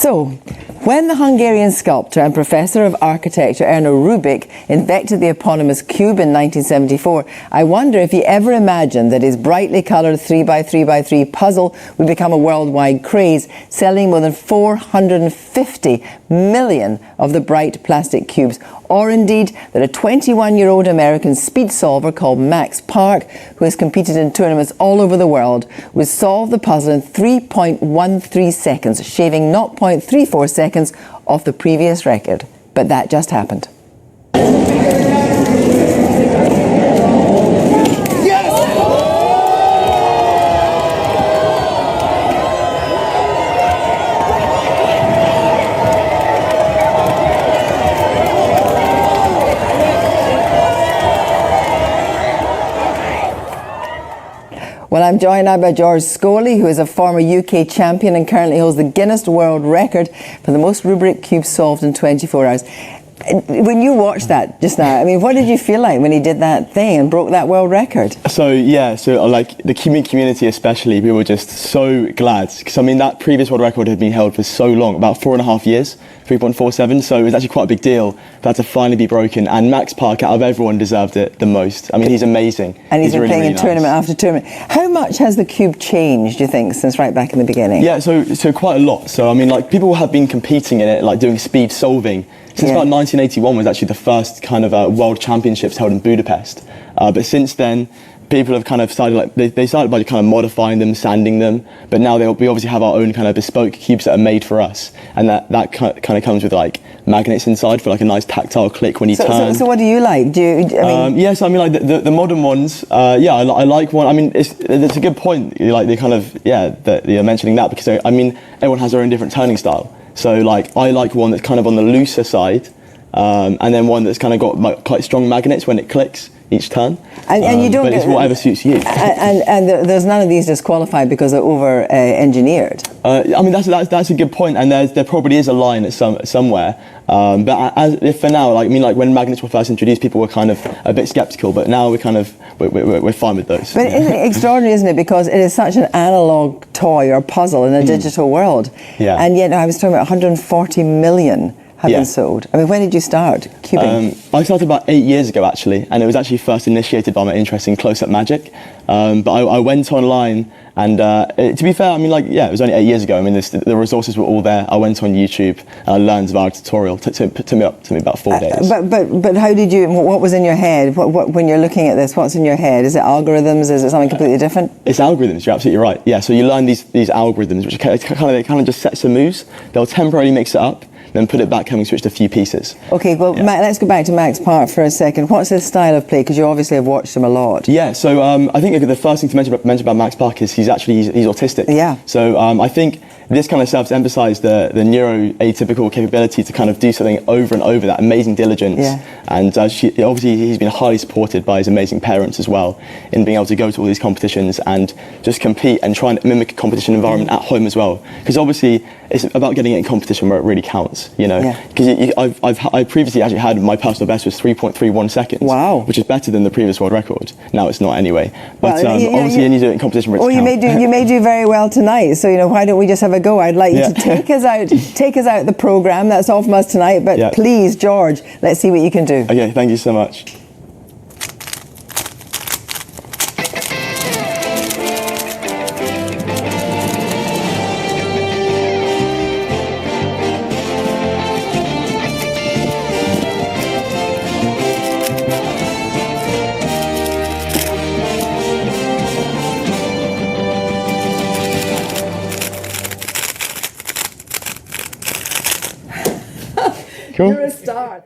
So, when the Hungarian sculptor and professor of architecture Erno Rubik invented the eponymous cube in 1974, I wonder if he ever imagined that his brightly coloured 3x3x3 puzzle would become a worldwide craze, selling more than 450 million of the bright plastic cubes, or indeed that a 21-year-old American speed solver called Max Park, who has competed in tournaments all over the world, would solve the puzzle in 3.13 seconds, shaving 0.34 seconds off the previous record. But that just happened. Well, I'm joined now by George Scholey, who is a former UK champion and currently holds the Guinness World Record for the most Rubik cubes solved in 24 hours. When you watched that just now, I mean, what did you feel like when he did that thing and broke that world record? So like the cubing community especially, we were just so glad, because I mean that previous world record had been held for so long, about 4.5 years, 3.47, so it was actually quite a big deal for that to finally be broken, and Max Park out of everyone deserved it the most. I mean, he's amazing. And he's been really, playing really in tournament after tournament. How much has the cube changed, do you think, since right back in the beginning? Yeah, so quite a lot. So I mean, like, people have been competing in it, like doing speed solving. Since about 1981 was actually the first kind of world championships held in Budapest. But since then, people have kind of started, like, they started by kind of modifying them, sanding them, but now we obviously have our own kind of bespoke cubes that are made for us, and that kind of comes with like magnets inside for like a nice tactile click when you turn. So what do you like? Yes, I mean, like the modern ones. Yeah, I like one. I mean, it's a good point. Like they kind of that you're mentioning that, because I mean everyone has their own different turning style. So like I like one that's kind of on the looser side, and then one that's kind of got quite strong magnets when it clicks each turn. And you don't. But it's whatever suits you. And there's none of these disqualified because they're over engineered. I mean that's a good point, and there probably is a line at somewhere. But for now, like when magnets were first introduced, people were kind of a bit skeptical. But now we're fine with those. But isn't it extraordinary, isn't it? Because it is such an analog toy or puzzle in a digital world. Yeah. And yet I was talking about 140 million have been sold. I mean, when did you start cubing? I started about 8 years ago, actually, and it was actually first initiated by my interest in close-up magic. But I went online, and to be fair, I mean, it was only 8 years ago. I mean, the resources were all there. I went on YouTube, and I learned via a tutorial. It took me about 4 days. But how did you? What was in your head? When you're looking at this, what's in your head? Is it algorithms? Is it something completely different? It's algorithms. You're absolutely right. Yeah. So you learn these algorithms, which kind of just set some moves. They'll temporarily mix it up, then put it back, having switched a few pieces. Okay, well, let's go back to Max Park for a second. What's his style of play? Because you obviously have watched him a lot. Yeah, so I think the first thing to mention about Max Park is he's autistic. Yeah. So I think this kind of serves to emphasise the neuroatypical capability to kind of do something over and over, that amazing diligence. Yeah. And obviously he's been highly supported by his amazing parents as well in being able to go to all these competitions and just compete and try and mimic a competition environment at home as well. Because obviously it's about getting it in competition where it really counts, you know. Because I previously actually had my personal best was 3.31 seconds. Wow. Which is better than the previous world record. Now it's not anyway. But obviously you need to do it in competition where it's you may do very well tonight. So why don't we just have a go? I'd like you to take us out the programme. That's all from us tonight. But please, George, let's see what you can do. Okay, thank you so much. Cool. You're a star.